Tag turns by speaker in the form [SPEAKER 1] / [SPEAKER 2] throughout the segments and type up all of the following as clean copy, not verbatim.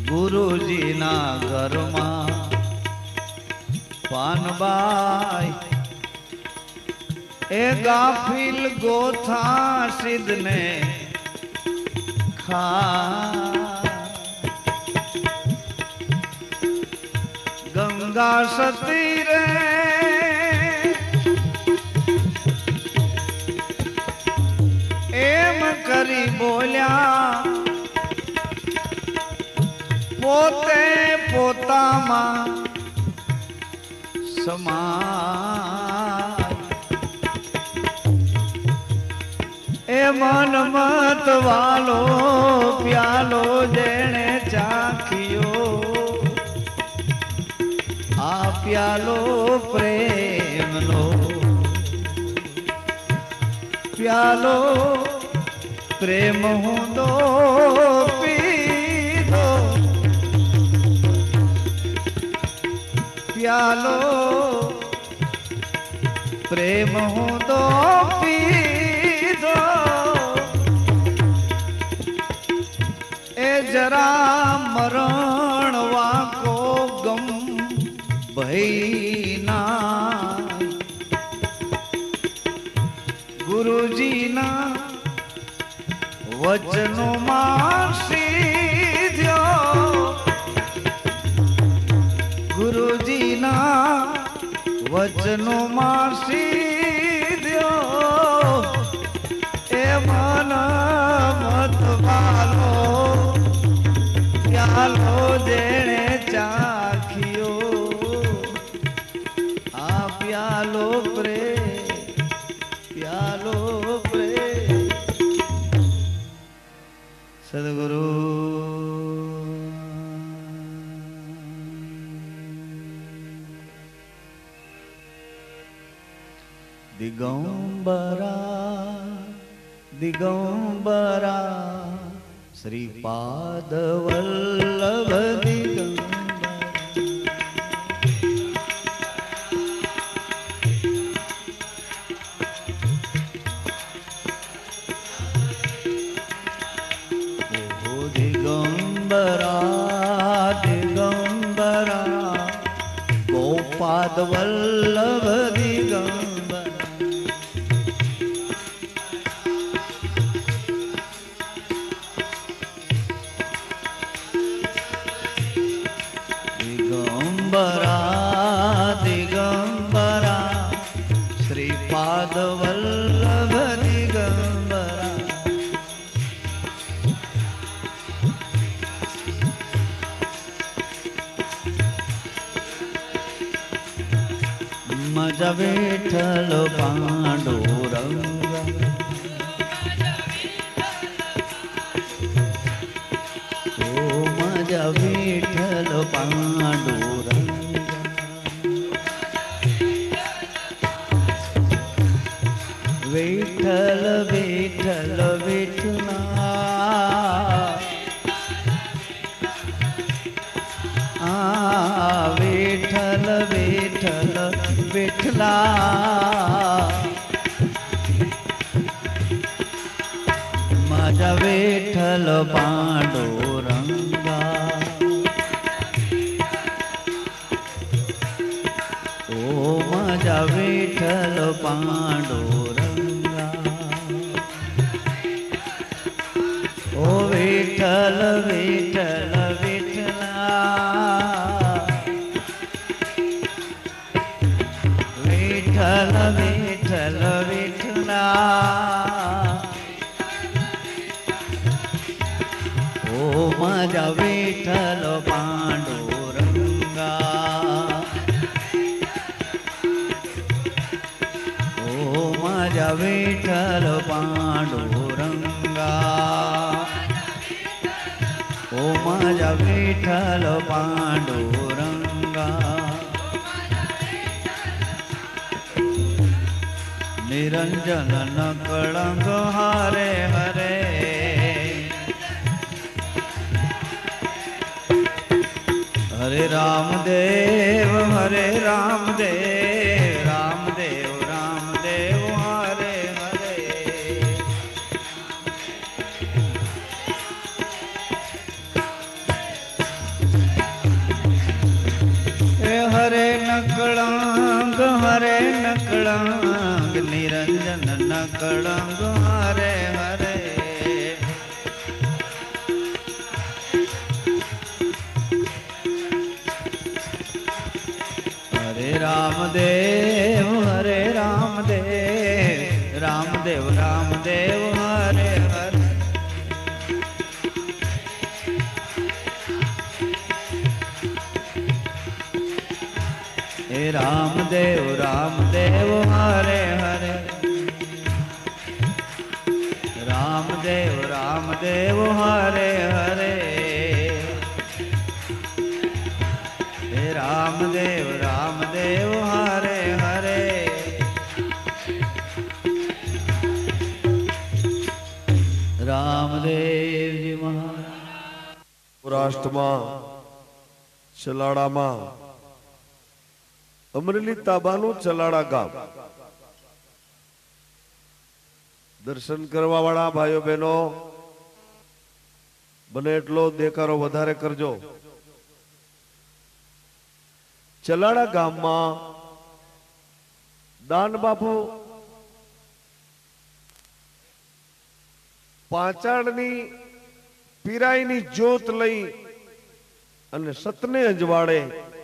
[SPEAKER 1] ગુરુજી ના ઘરમાં પાનબાઈ એ ગાફિલ ગોથા સિદ્ધને ખા ગંગા સતી રે એમ કરી બોલ્યા પોતે પોતામાં સમાય એ મન મત વાલો પ્યાલો જેણે ચાખ્યો આ પ્યાલો પ્રેમનો પ્યાલો પ્રેમ હું દો પીધો પ્યાલો પ્રેમ હું દો પીધો એ જરા મરણ વાકો ગમ ભઈના ગુરુજીના વચનો માં સીધ્યો ગુરુજીના વચનો માં સીધ્યો એ મન મત વાલો પ્યાલો જેણે ચાખ્યો આ પ્યાલો પ્યાલો સદગુરુ દિગંબરા દિગંબરા શ્રીપાદ વલ્લભ દિગંબરા દિગંબરા ગોપાદ વલ્લભ દિગંબર દિગંબરા દિગંબરા શ્રીપાદ વલ્લભ દિગંબરા મજા વિઠ્ઠલ પાંડુરંગ ઓ મજા વિઠ્ઠલ પાંડુરંગ વિઠ્ઠલ વિઠ્ઠલ વિઠ્ઠલા વિઠ્ઠલ વિઠ્ઠલ વિઠ્ઠલા માજા વિઠ્ઠલ પાંડુરંગા ઓ માજા વિઠ્ઠલ પાંડુરંગા ઓ વિઠ્ઠલ વિઠ્ઠલ વિઠ્ઠલા વિઠ્ઠલ વિઠ્ઠલા ઓ માજા વિઠ્ઠલ પાંડુરંગા ઓ માજા વિઠ્ઠલ પાંડુરંગા ઓ માજા વિઠ્ઠલ પાંડુરંગા નિરંજન નકળંગ હરે હરે હરે રામદેવ હરે રામદેવ રામદેવ રામદેવ હરે હરે રામદેવ હરે રામદેવ રામદેવ રામદેવ હરે હરે હે રામદેવ રામદેવ હરે હરે રામદેવ રામદેવ હરે હરે હે રામદેવ રામદેવ હરે હરે રામદેવજી મહારાજ
[SPEAKER 2] સૌરાષ્ટ્રમાં ચલાડામાં અમરેલી તાબાનું ચલાડા ગામ દર્શન કરવા વાળા ભાઈઓ બહેનો બને એટલો દેકારો વધારે કરજો. ચલાડા ગામમાં દાન બાપુ પાંચાળની પીરાઈની જ્યોત લઈ અને સતને અજવાળે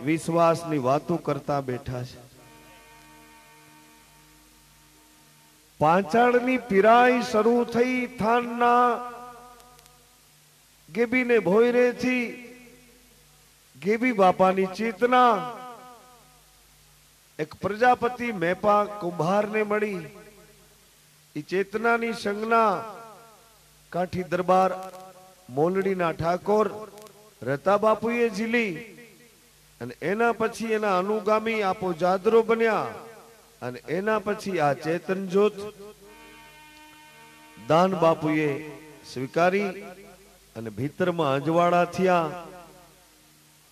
[SPEAKER 2] વિશ્વાસની વાતો કરતા બેઠા છે. પાંચાળની પીરાઈ શરૂ થઈ થાનના ગેબીને ભોયરેથી ગેબી બાપાની ચેતના એક પ્રજાપતિ મેપા કુંભારને મળી. એ ચેતનાની સંજ્ઞા કાઠી દરબાર મોલડીના ઠાકોર રતા બાપુએ ઝીલી અને એના પછી એના અનુગામી આપો જાદરો બન્યા અને એના પછી આ ચેતન જ્યોત દાન બાપુએ સ્વીકારી અને ભીતરમાં અજવાળા થયા.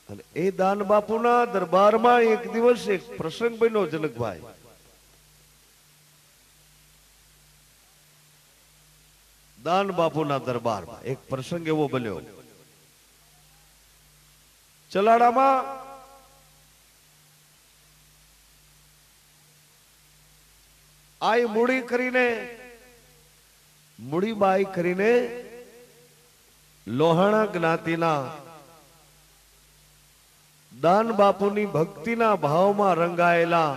[SPEAKER 2] અને એ દાન બાપુના દરબારમાં એક દિવસ એક પ્રસંગ બન્યો. જનકભાઈ, દાન બાપુના દરબારમાં એક પ્રસંગ એવો બન્યો. ચલાડામાં આઈ મૂડી કરીને મૂડીબાઈ કરીને લોહાણા જ્ઞાતિના દાન બાપુની ભક્તિના ભાવમાં રંગાયેલા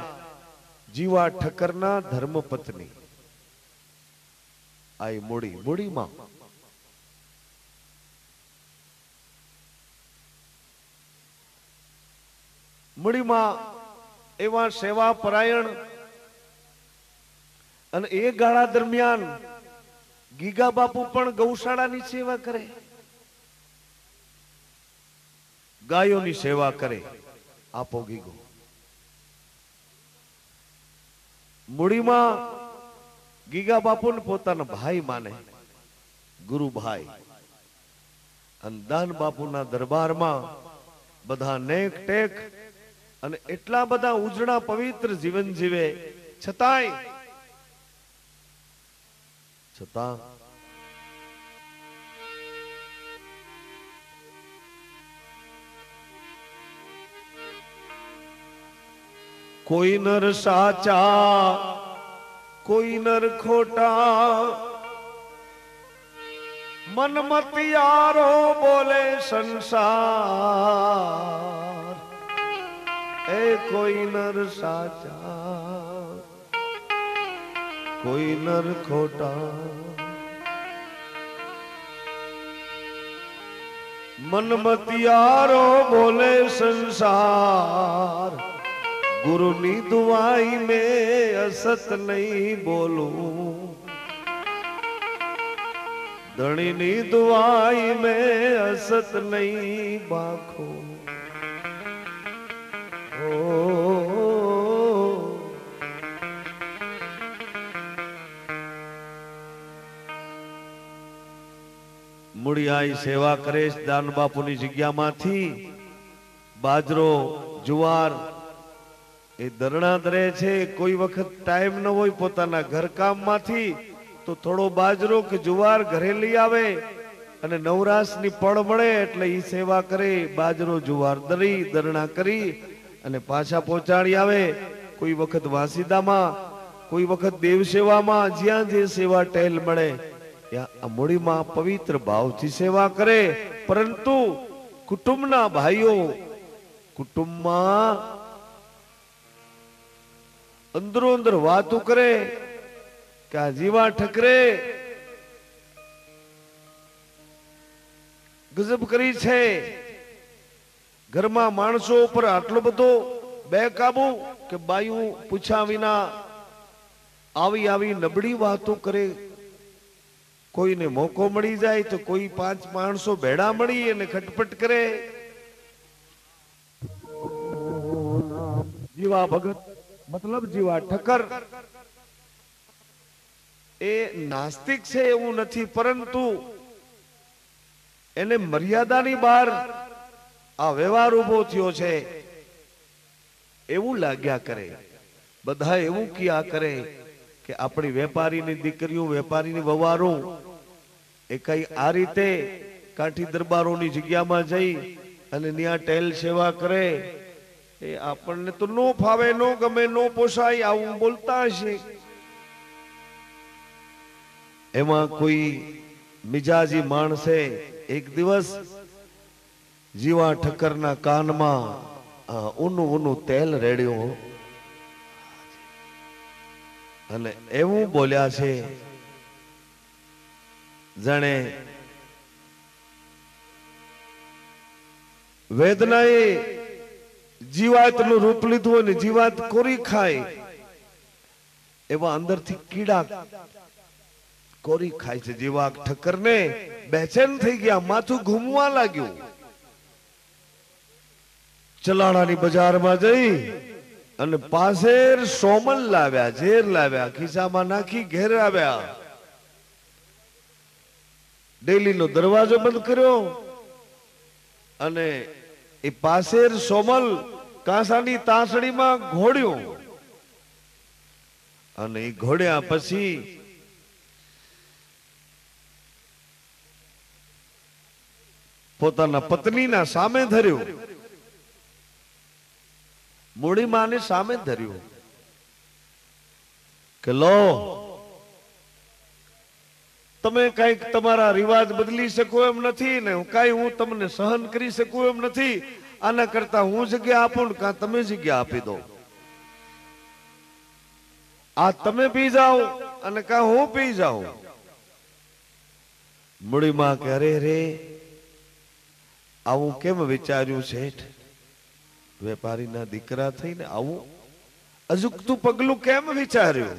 [SPEAKER 2] જીવા ઠક્કરના ધર્મપત્ની આઈ મૂડીમાં મૂડીમાં એવા સેવા પરાયણ અને એ ગાળા દરમિયાન ગીગા બાપુ પણ ગૌશાળાની સેવા કરે, ગાયોની સેવા કરે. આપો ગીગો મૂડીમાં ગીગા બાપુને પોતાના ભાઈ માને, ગુરુભાઈ. અને દાન બાપુના દરબારમાં બધા નેક ટેક અને એટલા બધા ઉજળા પવિત્ર જીવન જીવે છતાં કોઈ નર સાચા કોઈ નર ખોટા મનમતિયારો બોલે સંસાર. એ કોઈ નર સાચા કોઈ નર ખોટા મનમતિયારો બોલે સંસાર. ગુરુની દુઆઈ में असत नहीं बोलूं, ધણીની દુઆઈ में असत नहीं बाखो. મૂળિયાઈ સેવા કરે દાન બાપુની જગ્યામાંથી બાજરો જુવાર એ દરણા દરે છે. કોઈ વખત ટાઈમ ન હોય પોતાના ઘરકામમાંથી તો થોડો બાજરો કે જુવાર ઘરે લઈ આવે અને નવરાશની પળ મળે એટલે ઈ સેવા કરે. બાજરો જુવાર દરી દરણા કરી અને પાછા પહોંચાડી આવે. કોઈ વખત વાસીદામાં, કોઈ વખત દેવ સેવામાં, જ્યાં જે સેવા ટેલ મળે આ મૂડીમાં પવિત્ર ભાવથી સેવા કરે. પરંતુ કુટુંબના ભાઈઓ કુટુંબમાં અંદરો અંદર વાતો કરે કે આ જીવા ઠકરે ગજબ કરી છે, ઘરમાં માણસો ઉપર આટલો બધો બેકાબુ કે બાયું પૂછ્યા વિના આવી આવી નબળી વાતો કરે. કોઈને મોકો મળી જાય તો કોઈ 5 માણસો ભેડા મળી અને ખટપટ કરે. જીવા ભગત મતલબ જીવા ઠક્કર એ નાસ્તિક છે એવું નથી, પરંતુ એને મર્યાદાની બહાર આ વ્યવહાર ઉભો થયો છે એવું લાગ્યા કરે. બધા એવું ક્યાં કરે કે આપણી વેપારીની દીકરીઓ, વેપારીની વવારો એ કઈ આ રીતે કાઠી દરબારોની જગ્યામાં જઈ અને ત્યાં ટેલ સેવા કરે. એ આપણને તો નો ફાવે, નો ગમે, નો પોસાય, આવું બોલતા હશે. એમાં કોઈ મિજાજી માણસે એક દિવસ જીવા ઠક્કરના કાનમાં ઊનું ઊનું તેલ રેડ્યો અને એવું બોલ્યા છે જાણે વેદનાએ જીવાતનું રૂપ લીધું અને જીવાત કોરી ખાય એવા અંદરથી કીડા કોરી ખાય છે. જીવા ઠક્કરને બેચેન થઈ ગયા, માથું ઘૂમવા લાગ્યું. ચલાણાની બજારમાં જઈ અને પાસેર સોમલ લાવ્યા, ઝેર લાવ્યા, ખિસ્સામાં નાખી ઘેર આવ્યા. ડેલીનો દરવાજો બંધ કર્યો અને એ પાસેર સોમલ કાંસાની તાંસડીમાં ઘોડ્યું અને એ ઘોડ્યા પછી પોતાના પત્નીના સામે ધર્યું, મૂડી માને સામે ધર્યું કે લો, તમે કઈક તમારા રિવાજ બદલી શકો એમ નથી ને કઈ હું તમને સહન કરી શકું એમ નથી. આના કરતા હું જગ્યા આપું ને કાં તમે જગ્યા આપી દો. આ તમે પી જાઓ અને કાં હું પી જાઉં. મૂડીમાં કે અરે રે, આવું કેમ વિચાર્યું શેઠ? વેપારીના દીકરા થઈને આવું અજુકતું પગલું કેમ વિચાર્યું?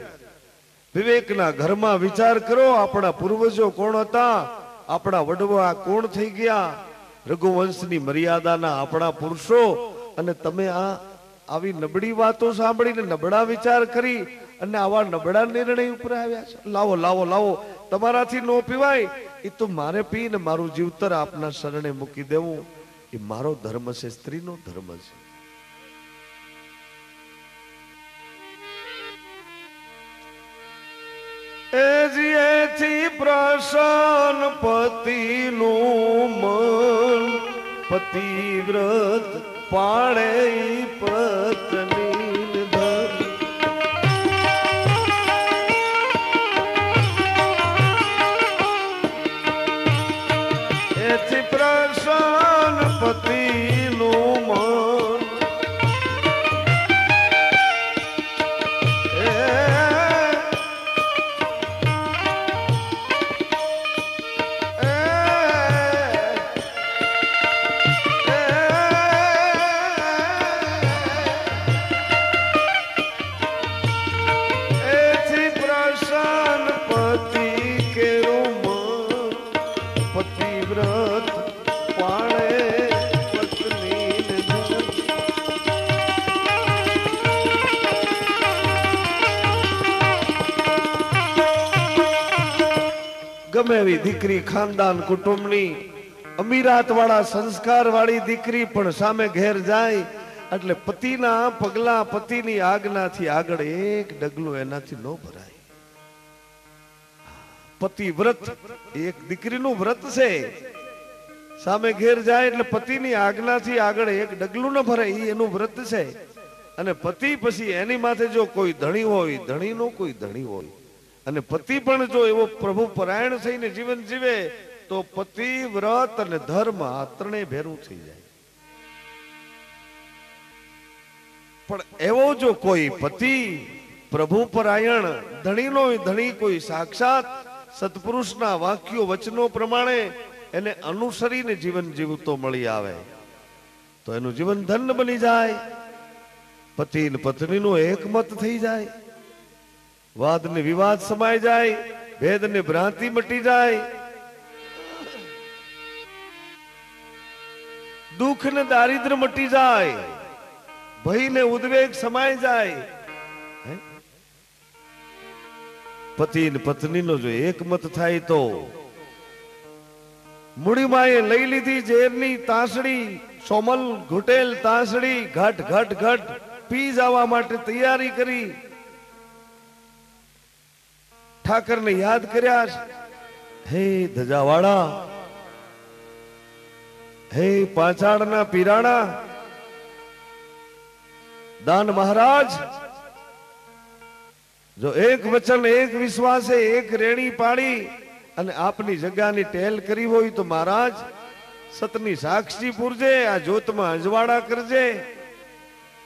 [SPEAKER 2] વિવેકના ઘરમાં વિચાર કરો. આપણા પૂર્વજો કોણ હતા? આપણા વડવા કોણ થઈ ગયા? રઘુવંશની મર્યાદાના આપણા પુરુષો. અને તમે આવી નબળી વાતો સાંભળીને નબળા વિચાર કરી અને આવા નબળા નિર્ણય ઉપર આવ્યા છો. લાવો લાવો લાવો, તમારાથી નો પીવાય, એ તો મારે પીને મારું જીવતર આપના શરણે મૂકી દેવું એ મારો ધર્મ છે, સ્ત્રીનો ધર્મ છે. એથી પ્રસન્ન પતિનું મન, પતિવ્રત પાળે પત્ની ધન. એથી પ્રસન્ન પતિનું મન, ગમે એવી દીકરી ખાનદાન કુટુંબની અમીરાત વાળા સંસ્કાર વાળી દીકરી પણ સામે ઘેર જાય એટલે પતિના પગલા, પતિની આજ્ઞાથી આગળ એક ડગલું એનાથી ન ભરાય. પતિ વ્રત એક દીકરીનું વ્રત છે. સામે ઘેર જાય એટલે પતિની આજ્ઞાથી આગળ એક ડગલું ન ભરાય, એ એનું વ્રત છે. અને પતિ પછી એની માથે જો કોઈ ધણી હોય, ધણીનો કોઈ ધણી હોય, અને પતિ પણ જો એવો પ્રભુ પરાયણ થઈને જીવન જીવે તો પતિ, વ્રત અને ધર્મ આ ત્રણેય ભેરું થઈ જાય. પણ એવો જો કોઈ પતિ પ્રભુ પરાયણ ધણીનો ધણી કોઈ સાક્ષાત સત્પુરુષના વાક્યો વચનો પ્રમાણે એને અનુસરીને જીવન જીવતો મળી આવે તો એનું જીવન ધન્ય બની જાય. પતિ ને પત્નીનો એકમત થઈ જાય, વાદ ને વિવાદ સમાય જાય, ભેદ ને ભ્રાંતિ મટી જાય, દુઃખ ને દારિદ્ર મટી જાય, ભય ને ઉદ્વેગ સમાય જાય. પતિ ને પત્નીનો જો એકમત થાય તો મૂડીમાએ લઈ લીધી ઝેરની તાસડી, સોમલ ઘૂટેલ તાસડી, ઘટ ઘટ ઘટ પી જવા માટે તૈયારી કરી. ઠાકરને યાદ કર્યા, હે ધજાવાળા, હે પાંચાળના પીરાણા, દાન મહારાજ, જો એક વચન એક વિશ્વાસે એક રેણી પાડી અને આપની જગ્યાની ટેલ કરી હોય તો મહારાજ સતની સાક્ષી પૂરજે, આ જ્યોતમાં અજવાળા કરજે.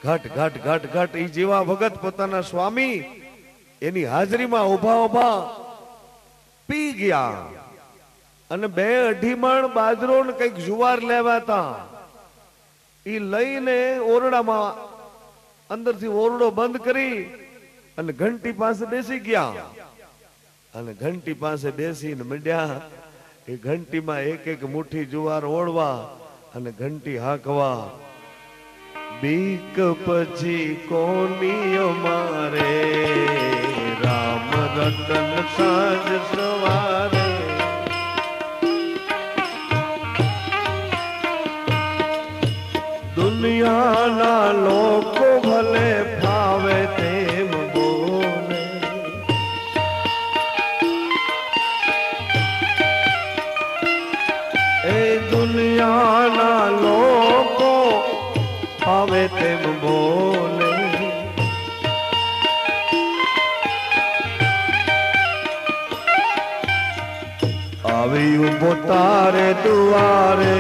[SPEAKER 2] ઘટ ઘટ ઘટ ઘટ ઈ જેવા ભગત પોતાના સ્વામી એની હાજરીમાં ઉભા ઉભા પી ગયા અને 2-2.5 મણ બાજરો ને કઈક જુવાર લેવાતા. ઈ લઈને ઓરડામાં અંદરથી ઓરડો બંધ કરી અને ઘંટી પાસે બેસી ગયા અને ઘંટી પાસે બેસીને મંડ્યા એ ઘંટીમાં એક એક મુઠ્ઠી જુવાર ઓળવા અને ઘંટી હાંકવા. બીક પછી કોની અમારે, રામ રતન સાંજ સવારે. દુનિયાના લોકો ભલે ફાવે તેમ બોલે, એ દુનિયાના લોકો ફાવે તેમ બોલે. આવી ઉભો તારે દુઆરે,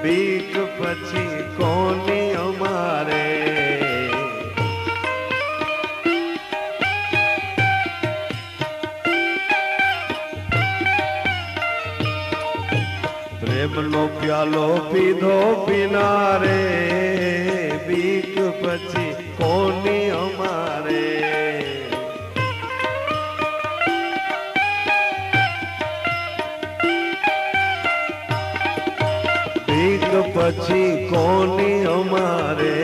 [SPEAKER 2] બીક પછી કોની અમારે. પ્રેમનો પ્યાલો પીધો પીનારે, બીક પછી કોની અમારે. બીક પછી કોની અમારે.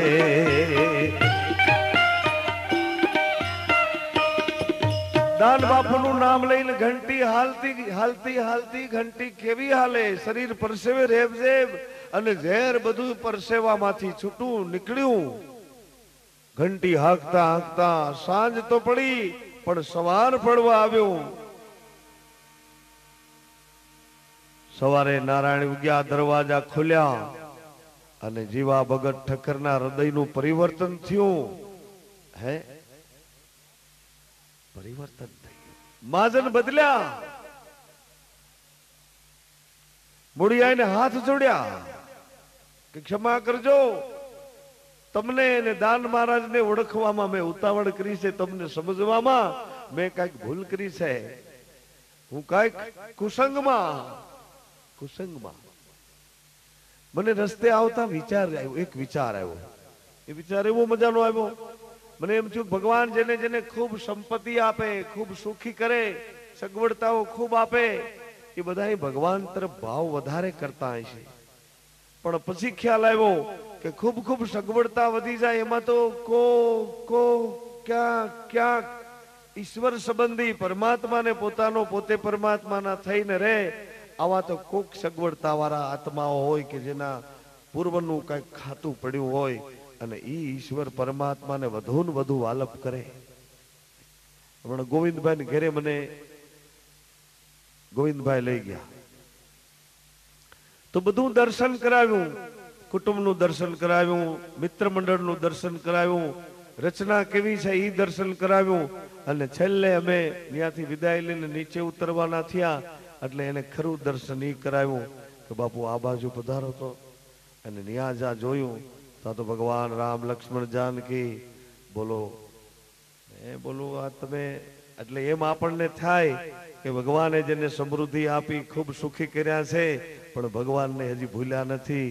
[SPEAKER 2] દાન બાપુનું નામ લઈને ઘંટી હાલતી હાલતી હાલતી ઘંટી કેવી હાલે, શરીર પરસેવે રેબઝેબ અને ઝેર બધું પરસેવામાંથી છૂટું નીકળ્યું. ઘંટી હાંકતા હાંકતા સાંજ તો પડી પણ સવાર પડવા આવ્યો. સવારે નારાયણ ઉગ્યા, દરવાજા ખુલ્યા અને જીવા ભગત ઠક્કરના હૃદયનું પરિવર્તન થયું. હે પરિવર્તન થયું, માજન બદલ્યા. મૂળિયાને હાથ જોડ્યા કે ક્ષમા કરજો, તમને ને દાન મહારાજને ઓળખવામાં મેં ઉતાવળ કરી છે, તમને સમજવામાં મેં કઈક ભૂલ કરી છે. હું કઈક કુસંગમાં મને રસ્તે આવતા વિચાર આવ્યો, એક વિચાર આવ્યો. એ વિચાર એવો મજાનો આવ્યો, મને એમ થયું ભગવાન જેને જેને ખૂબ સંપત્તિ આપે, ખૂબ સુખી કરે, સગવડતાઓ ખૂબ આપે, એ બધા ભગવાન તરફ ભાવ વધારે કરતા હશે. પણ પછી ખ્યાલ આવ્યો કે ખૂબ ખૂબ સગવડતા વધી જાય એમાં તો ક્યાંક ઈશ્વર સંબંધી પરમાત્માને પોતાનો પોતે પરમાત્માના થઈને રહે, આવા તો કોક સગવડતા વાળા આત્માઓ હોય કે જેના પૂર્વનું કઈક ખાતું પડ્યું હોય અને ઈ ઈશ્વર પરમાત્માને વધુ ને વધુ વાલપ કરે. હમણાં ગોવિંદભાઈ ઘરે મને ગોવિંદભાઈ લઈ ગયા તો બધું દર્શન કરાવ્યું, કુટુંબનું દર્શન કરાવ્યું, મિત્ર મંડળનું દર્શન કરાવ્યું, રચના કેવી છે એ દર્શન કરાવ્યું અને છેલ્લે અમે ત્યાંથી વિદાય લઈને નીચે ઉતરવાના થયા એટલે એને ખરું દર્શન એ કરાવ્યું કે બાપુ આ બાજુ પધારો તો. અને ત્યાં જા જોયું તો ભગવાન રામ લક્ષ્મણ જાનકી બોલો એ બોલું આ તમે એટલે એમ આપણને થાય કે ભગવાને જેને સમૃદ્ધિ આપી ખૂબ સુખી કર્યા છે પણ ભગવાનને હજી ભૂલ્યા નથી.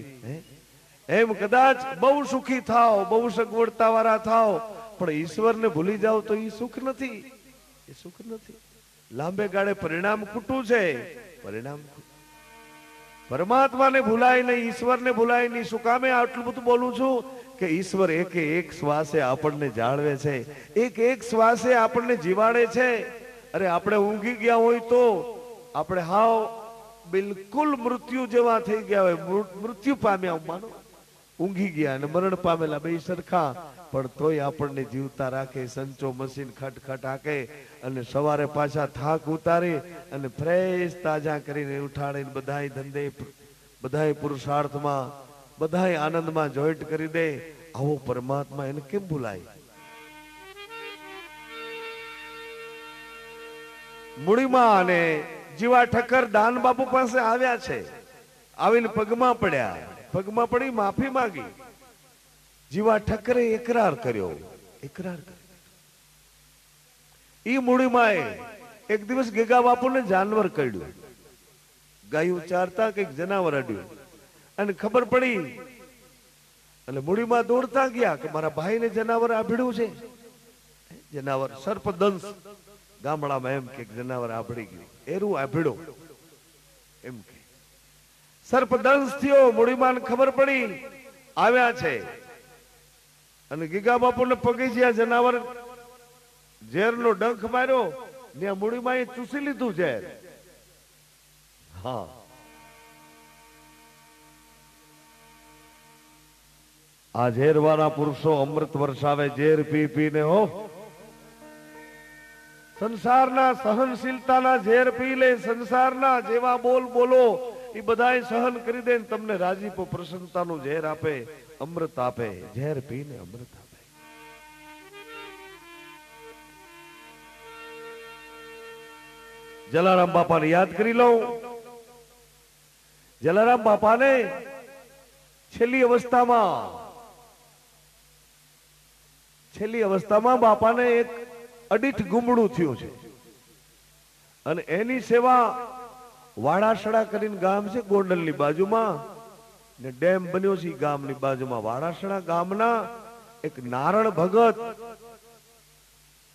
[SPEAKER 2] એમ કદાચ બહુ સુખી થાવ, બહુ સગવડતા વાળા થાવ, પણ ઈશ્વરને ભૂલી જાવ તો એ સુખ નથી. એ સુખ નથી. લાંબે ગાળે પરિણામ ખોટું છે. પરિણામ પરમાત્માને ભૂલાય નહીં, ઈશ્વરને ભૂલાય નહીં. શું કામે આટલું બધું બોલું છું કે ઈશ્વર એક એક શ્વાસે આપણને જાળવે છે, એક એક શ્વાસે આપણને જીવાડે છે. અરે આપણે ઊંઘી ગયા હોય તો આપણે હાવ બિલકુલ મૃત્યુ જેવા થઈ ગયા હોય, મૃત્યુ પામ્યા માનો, ઊંઘી ગયા અને મરણ પામેલા બે સરખા, પણ તોય આપણને જીવતા રાખે. સંચો મશીન ખટખટ હાકે અને સવારે પાછા થાક ઉતારી અને ફ્રેશ તાજા કરીને ઉઠાડીને બધાય ધંધે, બધાય પુરુષાર્થમાં, બધાય આનંદમાં જોઈન્ટ કરી દે. આવો પરમાત્મા એને કેમ ભૂલાય? મૂડીમાં અને જીવા ઠક્કર દાન બાપુ પાસે આવ્યા છે. આવીને પગમાં પડ્યા, પગમાં પડી માફી માંગી. જીવા ઠક્કરે એકરાર કર્યો, એકરાર કર્યો. ઈ મૂડીમાં એક દિવસ ગેગા બાપુને જાનવર કરડ્યું. ગાયું ચારતા કઈક જનાવર અડ્યું અને ખબર પડી અને મૂડીમાં દોડતા ગયા કે મારા ભાઈને જનાવર આભડ્યું છે. જનાવર સર્પદંશ ગામડામાં એમ કે જનાવર આભડી ગયું, એરું આભડ્યો એમ કે સર્પદંશ થયો. મૂડીમાં ખબર પડી, આવ્યા છે અને ગીગા બાપુને પગે જ્યાં જનાવર ઝેરનો ડંખ માર્યો ત્યાં મૂડીમાં ચૂસી લીધું ઝેર. હા, આ ઝેર વાળા પુરુષો અમૃત વરસાવે ઝેર પી પીને હો. સંસારના સહનશીલતાના ઝેર પી લે, સંસારના જેવા બોલ બોલો એ બધાય સહન કરી દે, તમને રાજીપો પ્રસન્નતાનું ઝેર આપે, અમૃત આપે. ઝેર પીને અમૃત આપે. જલારામ બાપાને યાદ કરી લઉં. જલારામ બાપાને છેલ્લી અવસ્થામાં બાપાને એક અડીઠ ગુમડું થયું છે અને એની સેવા વાડાસડા કરીને ગામ છે ગોંડલની બાજુમાં ને ડેમ બન્યો છે ગામની બાજુમાં. વાડાસડા ગામના એક નારણ ભગત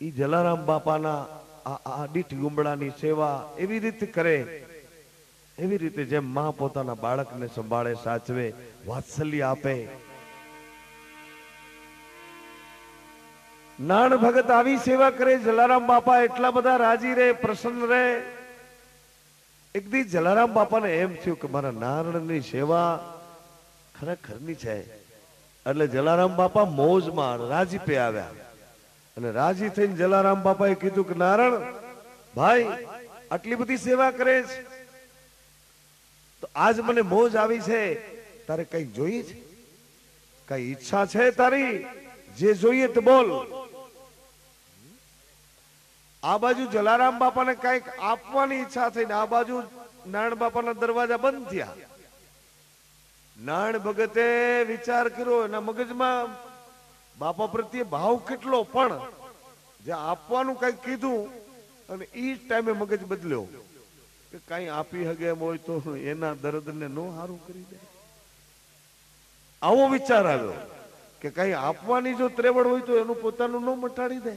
[SPEAKER 2] ઈ જલારામ બાપાના આ અડીઠ ગુમડાની સેવા એવી રીતે કરે, એવી રીતે જેમ માં પોતાના બાળકને સંભાળે, સાચવે, વાત્સલ્ય આપે. નાણ ભગત આવી સેવા કરે. જલારામ બાપા એટલા બધા રાજી રહે, પ્રસન્ન રહે. એક દી જલારામ બાપાને એમ થયું કે મારા નારણની સેવા ખરેખરની છે. એટલે જલારામ બાપા મોજમાં રાજીપે આવ્યા અને રાજી થઈને જલારામ બાપાએ કીધું કે નારણ ભાઈ આટલી બધી સેવા કરે છે તો આજ મને મોજ આવી છે, તારે કઈ જોઈએ છે? કઈ ઈચ્છા છે તારી? જે જોઈએ તો બોલ. આ બાજુ જલારામ બાપાને કઈક આપવાની ઈચ્છા થઈ ને આ બાજુ નારાયણ બાપાના દરવાજા બંધ થયા. નારાયણ ભગતે વિચાર કર્યો, એના મગજમાં બાપા પ્રત્યે ભાવ કેટલો, પણ જે આપવાનું કઈક કીધું અને ઈ ટાઈમે મગજ બદલ્યો કે કઈ આપી હગે એમ હોય તો એના દર્દને નો હારું કરી દે. આવો વિચાર આવ્યો કે કઈ આપવાની જો ત્રેવડ હોય તો એનું પોતાનું નો મટાડી દે.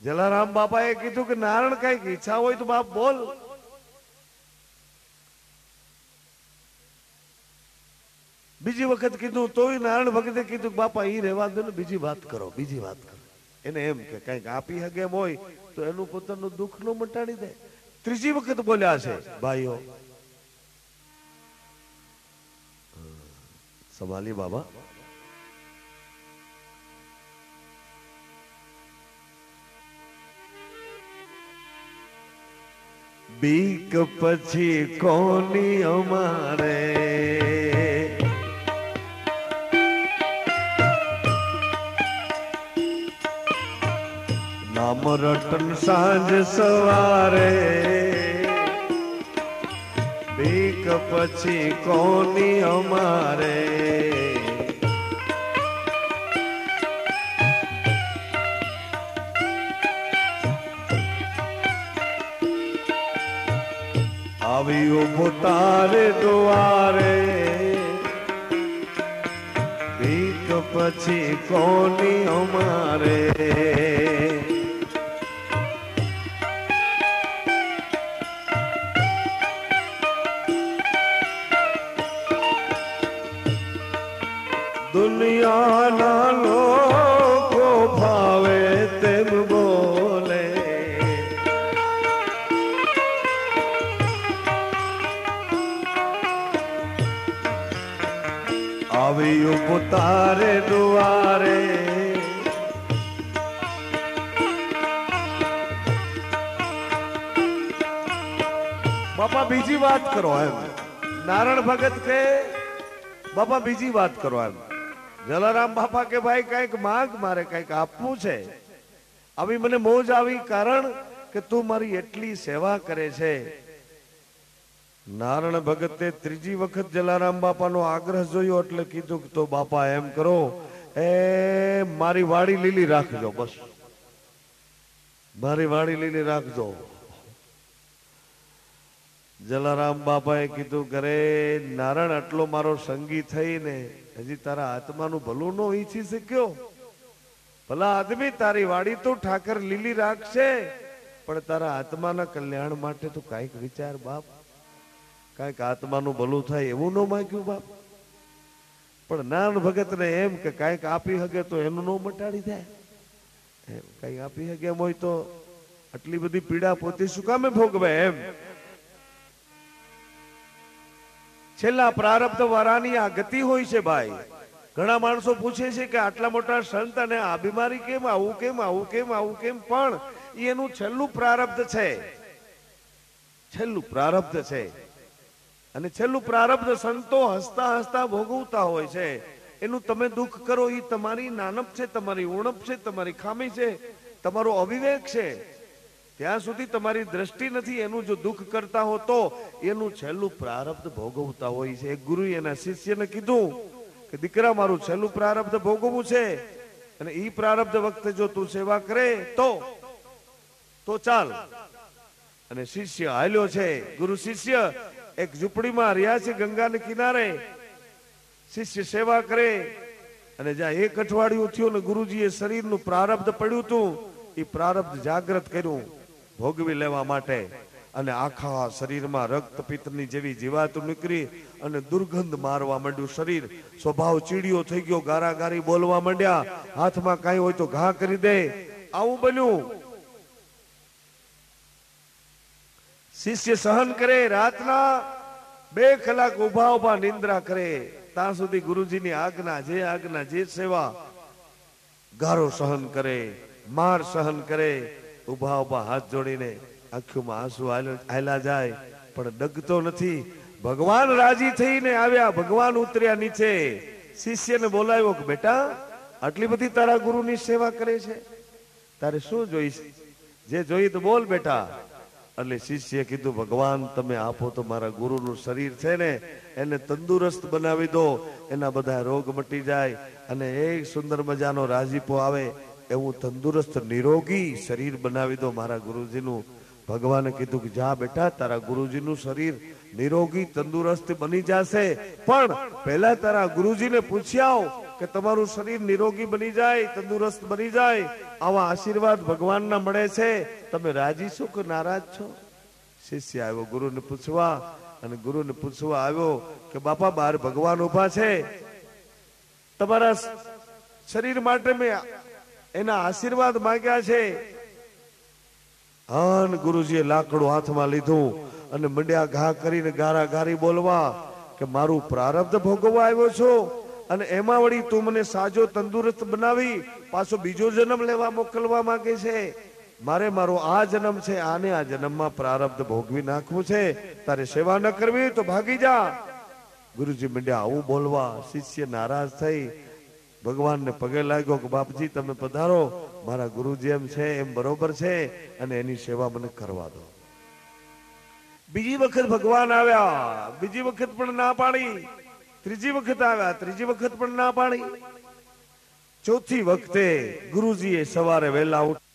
[SPEAKER 2] જલારામ બાપાએ કીધું કે નારાયણ કઈક ઈચ્છા હોય તો બાપ બોલ. બીજી વખત કીધું તોય નારાયણ ભગતે કીધું બાપા ઈ રહેવા દો ને, બીજી વાત કરો, બીજી વાત કરો. એને એમ કે કઈક આપી હગે એમ હોય તો એનું પોતાનું દુઃખ નો મટાડી દે. ત્રીજી વખત બોલ્યા છે ભાઈઓ, સંભાળી બાબા. બીક પછી કોની અમારે, નામ રટન સાંજ સવારે, બીક પછી કોની અમારે. આવ્યો પોતારે દ્વારે ભીખ પછી કોની અમારે દુનિયાના લોકો ભાવે તેમ બોલે આવ્યું પોતારે દ્વારે બાપા બીજી વાત કરો એમ નારાયણ ભગત કે બાપા બીજી વાત કરો એમ જલારામ બાપા કે ભાઈ કઈક માંગ મારે કઈક આપવું છે આવી મને મોજ આવી કારણ કે તું મારી એટલી સેવા કરે છે નારાયણ ભગતે ત્રીજી વખત જલારામ બાપાનો આગ્રહ જોયો એટલે કીધું કે તો બાપા એમ કરો એ મારી વાડી લીલી રાખજો બસ મારી વાડી લીલી રાખજો જલારામ બાપાએ કીધું કરે નારાયણ આટલો મારો સંગી થઈને હજી તારા આત્માનું ભલું નો ઈચ્છી શક્યો ભલા આદમી તારી વાડી તો ઠાકર લીલી રાખશે પણ તારા આત્માના કલ્યાણ માટે તું કઈક વિચાર બાપ કઈક આત્માનું ભલું થાય એવું ન માંગ્યું બાપ પણ નારાયણ ભગત ને એમ કે કઈક આપી હગે તો એનું નો મટાડી જાય એમ કઈક આપી હગે એમ હોય તો આટલી બધી પીડા પોતે શું કામે ભોગવે એમ છેલ્લા પ્રારબ્ધ વાળાની આ ગતિ હોય છે ભાઈ ઘણા માણસો પૂછે છે કે આટલા મોટા સંત અને આ બીમારી કેમ આવું કેમ આવું કેમ આવું કેમ પણ એનું છેલ્લું પ્રારબ્ધ છે છેલ્લું પ્રારબ્ધ છે અને છેલ્લું પ્રારબ્ધ સંતો હસતા હસતા ભોગવતા હોય છે એનું તમે દુઃખ કરો એ તમારી નાનપ છે તમારી ઉણપ છે તમારી ખામી છે તમારો અવિવેક છે ત્યાં સુધી તમારી દ્રષ્ટિ નથી એનું જો દુઃખ કરતા હો તો એનું છેલ્લું પ્રારબ્ધ ભોગવતા હોય છે એક ગુરુએ એના શિષ્યને કીધું કે દીકરા મારું છેલ્લું પ્રારબ્ધ ભોગવવું છે અને ઈ પ્રારબ્ધ વખતે જો તું સેવા કરે તો ચાલ અને શિષ્ય હાલ્યો છે ગુરુ શિષ્ય એક ઝૂંપડીમાં રહ્યા છે ગંગાને કિનારે શિષ્ય સેવા કરે અને જ્યાં એક અઠવાડિયું થયું ને ગુરુજીએ શરીરનું પ્રારબ્ધ પડ્યું હતું એ પ્રારબ્ધ જાગૃત કર્યું ભોગવી લેવા માટે અને આખા શરીરમાં રક્ત પિત્તની જેવી જીવાત નીકળી અને દુર્ગંધ મારવા માંડ્યું શરીર સ્વભાવ ચીડિયો થઈ ગયો ગારાગારી બોલવા માંડ્યા હાથમાં કઈ હોય તો ઘા કરી દે આવું બન્યું શિષ્ય સહન કરે રાતના 2 કલાક ઉભા ઉભા નિંદ્રા કરે ત્યાં સુધી ગુરુજીની આજ્ઞા જે સેવા ગારો સહન કરે માર સહન કરે ઉભા ઉભા હાથ જોડીને આંખોમાં આંસુ હાલ્યા જાય પણ ડગતો નથી ભગવાન રાજી થઈને આવ્યા ભગવાન ઉતર્યા નીચે શિષ્યને બોલાવ્યો કે બેટા આટલી બધી તારા ગુરુની સેવા કરે છે તારે શું જોઈશ જે જોઈ તો બોલ બેટા એટલે શિષ્યએ કીધું ભગવાન તમે આપો તો મારા ગુરુનું શરીર છે ને એને તંદુરસ્ત બનાવી દો એના બધા રોગ મટી જાય અને એક સુંદર મજાનો રાજીપો આવે એવું તંદુરસ્ત નિરોગી શરીર બનાવી દો મારા ગુરુજીનું ભગવાને કીધું કે જા બેટા તારા ગુરુજીનું શરીર નિરોગી તંદુરસ્ત બની જશે પણ પહેલા તારા ગુરુજીને પૂછી આવ કે તમારું શરીર નિરોગી બની જાય તંદુરસ્ત બની જાય આવા આશીર્વાદ ભગવાનના મળે છે તમે રાજી છો કે નારાજ છો શિષ્ય આવ્યો ગુરુને પૂછવા અને ગુરુને પૂછવા આવ્યો કે બાપા બહાર ભગવાન ઉભા છે તમારા શરીર માટે મેં એના આશીર્વાદ માંગ્યા છે હન ગુરુજીએ લાકડું હાથમાં લીધું અને મંડ્યા ઘા કરીને ગારાગારી બોલવા કે મારું પ્રારબ્ધ ભોગવવા આવ્યો છો અને એમાં વળી તું મને સાજો તંદુરસ્ત બનાવી પાછો બીજો જન્મ લેવા મોકલવા માંગે છે મારો આ જન્મ છે આને આ જન્મમાં પ્રારબ્ધ ભોગવી નાખવું છે તારે સેવા ન કરવી તો ભાગી જા ગુરુજી મંડ્યા આવું બોલવા શિષ્ય નારાજ થઈ ભગવાનને પગે લાગ્યો કે બાપજી તમે પધારો મારા ગુરુજી એમ છે એમ બરોબર છે અને એની સેવા મને કરવા દો બીજી વખત ભગવાન આવ્યા બીજી વખત પણ ના પાડી ત્રીજી વખત આવ્યા ત્રીજી વખત પણ ના પાડી ચોથી વખતે ગુરુજીએ સવારે વહેલા ઉઠી